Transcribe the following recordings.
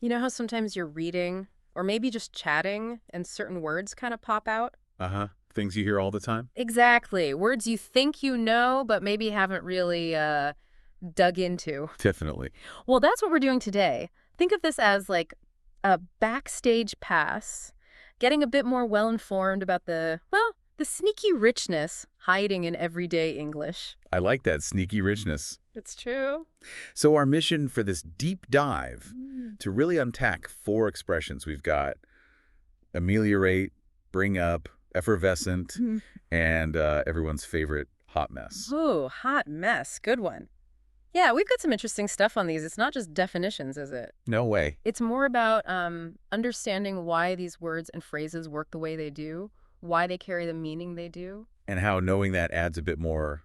You know how sometimes you're reading or maybe just chatting and certain words kind of pop out? Uh-huh. Things you hear all the time? Exactly. Words you think you know, but maybe haven't really dug into. Definitely. Well, that's what we're doing today. Think of this as like a backstage pass, getting a bit more well-informed about the sneaky richness hiding in everyday English. I like that sneaky richness. It's true. So our mission for this deep dive Mm. to really unpack 4 expressions we've got: ameliorate, bring up, effervescent, Mhm. and everyone's favorite hot mess. Oh, hot mess. Good one. Yeah, we've got some interesting stuff on these. It's not just definitions, is it? No way. It's more about understanding why these words and phrases work the way they do, why they carry the meaning they do. And how knowing that adds a bit more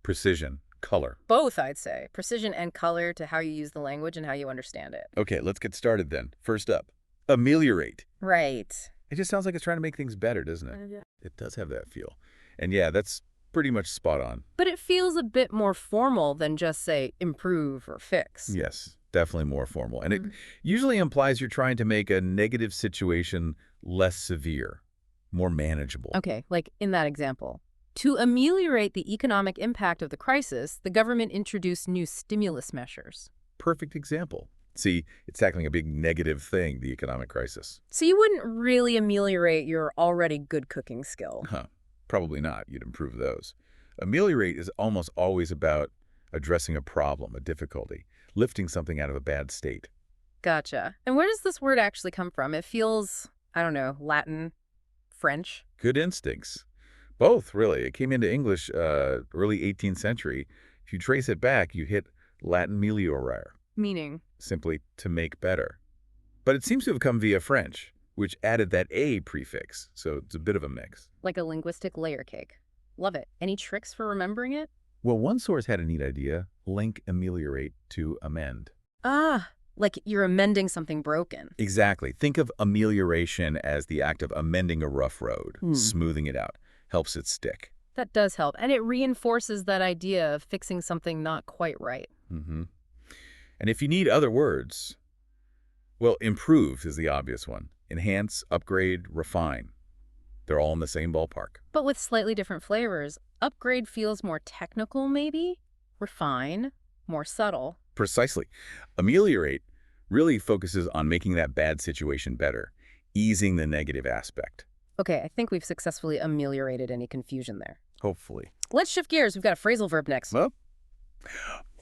precision, color. Both, I'd say. Precision and color to how you use the language and how you understand it. Okay, let's get started then. First up, ameliorate. Right. It just sounds like it's trying to make things better, doesn't it? Yeah. It does have that feel. And yeah, that's pretty much spot on. But it feels a bit more formal than just, say, improve or fix. Yes, definitely more formal. And it Mm. usually implies you're trying to make a negative situation less severe, more manageable. Okay, like in that example. To ameliorate the economic impact of the crisis, the government introduced new stimulus measures. Perfect example. See, it's tackling a big negative thing, the economic crisis. So you wouldn't really ameliorate your already good cooking skill. Huh. Probably not. You'd improve those. Ameliorate is almost always about addressing a problem, a difficulty, lifting something out of a bad state. Gotcha. And where does this word actually come from? It feels, I don't know, Latin, French. Good instincts. Both, really. It came into English early 18th century. If you trace it back, you hit Latin meliorare, Meaning? simply to make better. But it seems to have come via French, which added that A prefix, so it's a bit of a mix. Like a linguistic layer cake. Love it. Any tricks for remembering it? Well, one source had a neat idea: link ameliorate to amend. Ah, like you're amending something broken. Exactly. Think of amelioration as the act of amending a rough road, Hmm. smoothing it out, helps it stick. That does help. And it reinforces that idea of fixing something not quite right. hmm And if you need other words, well, improve is the obvious one. Enhance, upgrade, refine. They're all in the same ballpark. But with slightly different flavors. Upgrade feels more technical, maybe? Refine, more subtle. Precisely. Ameliorate really focuses on making that bad situation better, easing the negative aspect. Okay, I think we've successfully ameliorated any confusion there. Hopefully. Let's shift gears. We've got a phrasal verb next. Well,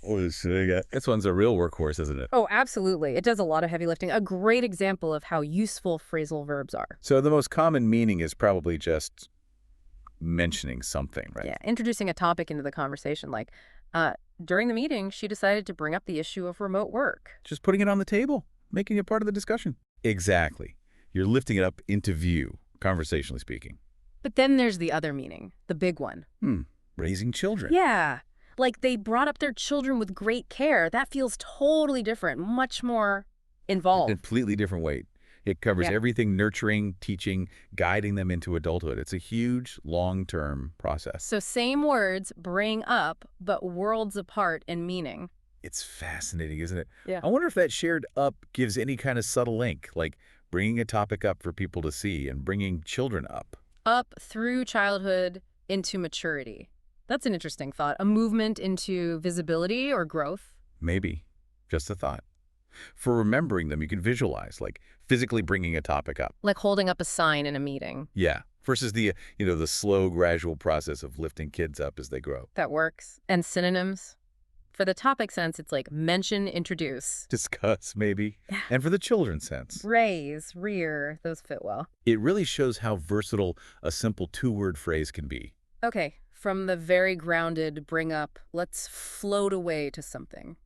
this one's a real workhorse, isn't it? Oh, absolutely. It does a lot of heavy lifting. A great example of how useful phrasal verbs are. So the most common meaning is probably just mentioning something, right? Yeah, introducing a topic into the conversation like, during the meeting, she decided to bring up the issue of remote work. Just putting it on the table, making it part of the discussion. Exactly. You're lifting it up into view, conversationally speaking. But then there's the other meaning, the big one. Raising children. Yeah, like they brought up their children with great care. That feels totally different, much more involved. Completely different weight. It covers Yeah. everything: nurturing, teaching, guiding them into adulthood. It's a huge, long-term process. So same words bring up, but worlds apart in meaning. It's fascinating, isn't it? Yeah. I wonder if that shared up gives any kind of subtle link, like bringing a topic up for people to see and bringing children up. Up through childhood into maturity. That's an interesting thought. A movement into visibility or growth. Maybe. Just a thought. For remembering them, you can visualize, like physically bringing a topic up. Like holding up a sign in a meeting. Yeah. Versus the slow, gradual process of lifting kids up as they grow. That works. And synonyms. For the topic sense, it's like mention, introduce. Discuss, maybe. Yeah. And for the children's sense, Raise, rear, those fit well. it really shows how versatile a simple two-word phrase can be. Okay, from the very grounded bring up, let's float away to something.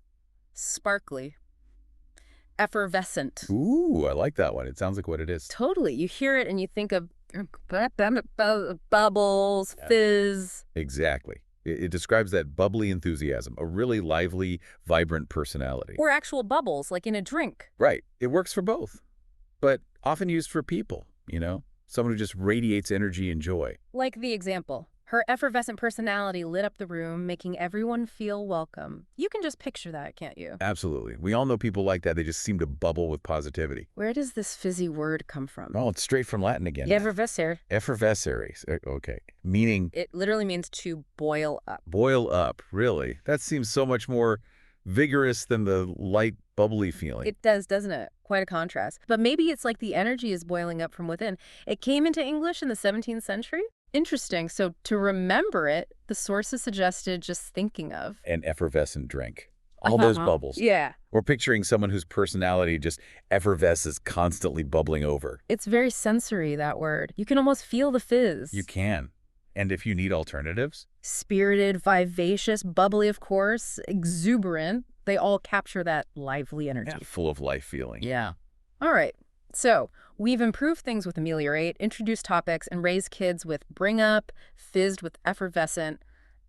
Sparkly. Effervescent. Ooh, I like that one. It sounds like what it is. Totally. You hear it and you think of bubbles, Yeah. fizz. Exactly. It describes that bubbly enthusiasm, a really lively, vibrant personality. Or actual bubbles, like in a drink. Right. It works for both, but often used for people, someone who just radiates energy and joy. Like the example. Her effervescent personality lit up the room, making everyone feel welcome. You can just picture that, can't you? Absolutely. We all know people like that. They just seem to bubble with positivity. Where does this fizzy word come from? Oh, it's straight from Latin again. Effervescere. Effervescere. Okay. Meaning It literally means to boil up. boil up, really. That seems so much more vigorous than the light, bubbly feeling. It does, doesn't it? Quite a contrast. But maybe it's like the energy is boiling up from within. It came into English in the 17th century? Interesting. So to remember it, the sources suggested just thinking of. An effervescent drink. All those bubbles. Yeah. We're picturing someone whose personality just effervesces, constantly bubbling over. It's very sensory, that word. You can almost feel the fizz. You can. And if you need alternatives? Spirited, vivacious, bubbly, of course, exuberant. They all capture that lively energy. Yeah, full of life feeling. Yeah. All right. So we've improved things with ameliorate, introduced topics, and raised kids with bring up, fizzed with effervescent.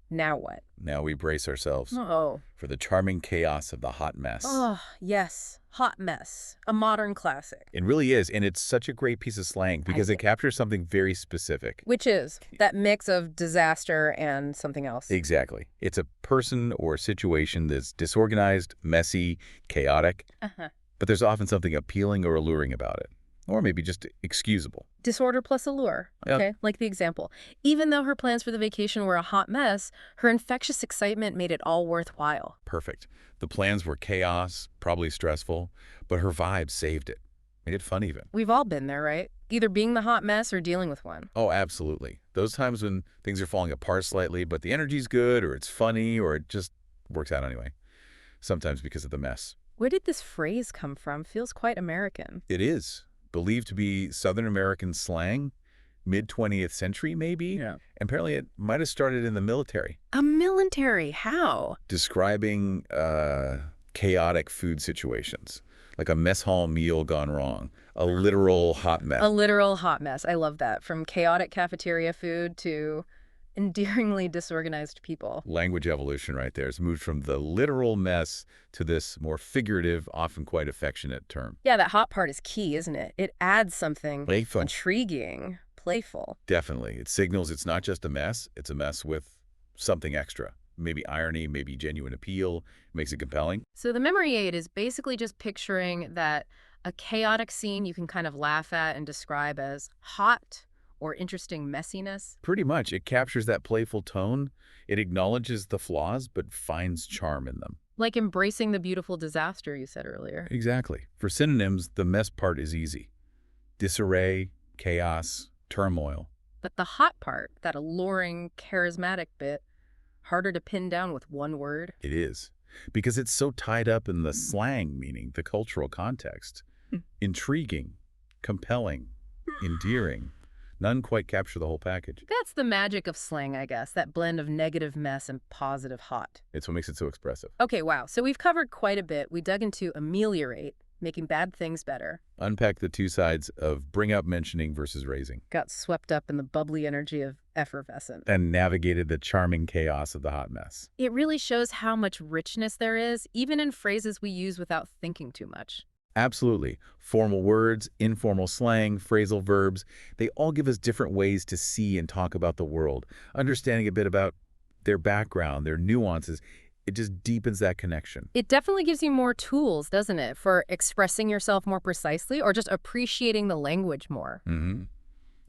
Now what? Now we brace ourselves Oh. for the charming chaos of the hot mess. Oh, yes. Hot mess. A modern classic. It really is, and it's such a great piece of slang because it captures something very specific. Which is that mix of disaster and something else. Exactly. It's a person or situation that's disorganized, messy, chaotic, but there's often something appealing or alluring about it, or maybe just excusable. Disorder plus allure. Yeah. Okay, like the example. Even though her plans for the vacation were a hot mess, her infectious excitement made it all worthwhile. Perfect. The plans were chaos, probably stressful, but her vibe saved it. Made it fun even. We've all been there, right? Either being the hot mess or dealing with one. Oh, absolutely. Those times when things are falling apart slightly, but the energy's good, or it's funny, or it just works out anyway. Sometimes because of the mess. Where did this phrase come from? Feels quite American. It is. Believed to be Southern American slang, mid-20th century maybe. Yeah. And apparently it might have started in the military. A military? How? Describing chaotic food situations, like a mess hall meal gone wrong, a literal hot mess. A literal hot mess. I love that. From chaotic cafeteria food to endearingly disorganized people. Language evolution right there. It's moved from the literal mess to this more figurative, often quite affectionate term. Yeah, that hot part is key, isn't it? It adds something Playful. intriguing, playful. Definitely. It signals it's not just a mess, it's a mess with something extra. Maybe irony, maybe genuine appeal, makes it compelling. So the memory aid is basically just picturing that a chaotic scene you can kind of laugh at and describe as hot or interesting messiness. Pretty much. It captures that playful tone. It acknowledges the flaws, but finds charm in them. Like embracing the beautiful disaster you said earlier. Exactly. For synonyms, the mess part is easy. Disarray, chaos, turmoil. But the hot part, that alluring, charismatic bit, harder to pin down with one word. It is. Because it's so tied up in the slang meaning, the cultural context. Intriguing, compelling, endearing. None quite capture the whole package. That's the magic of slang, I guess, that blend of negative mess and positive hot. It's what makes it so expressive. Okay, wow. So we've covered quite a bit. We dug into ameliorate, making bad things better. Unpack the two sides of bring up mentioning versus raising. Got swept up in the bubbly energy of effervescent. And navigated the charming chaos of the hot mess. It really shows how much richness there is, even in phrases we use without thinking too much. Absolutely. Formal words, informal slang, phrasal verbs, they all give us different ways to see and talk about the world. Understanding a bit about their background, their nuances, it just deepens that connection. It definitely gives you more tools, doesn't it, for expressing yourself more precisely or just appreciating the language more.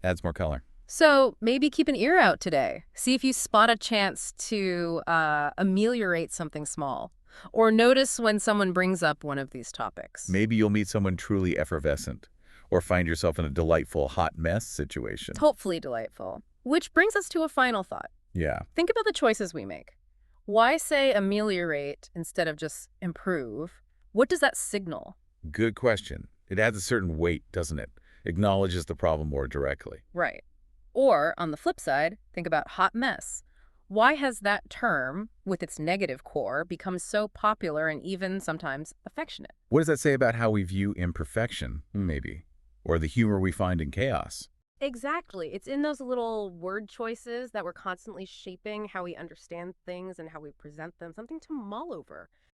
Adds more color. So maybe keep an ear out today. See if you spot a chance to ameliorate something small. Or notice when someone brings up one of these topics. Maybe you'll meet someone truly effervescent or find yourself in a delightful hot mess situation. Hopefully delightful. Which brings us to a final thought. Yeah. Think about the choices we make. Why say ameliorate instead of just improve? What does that signal? Good question. It adds a certain weight, doesn't it? Acknowledges the problem more directly. Right. Or, on the flip side, think about hot mess. Why has that term, with its negative core, become so popular and even sometimes affectionate? What does that say about how we view imperfection, maybe? Or the humor we find in chaos? Exactly. It's in those little word choices that we're constantly shaping how we understand things and how we present them, something to mull over.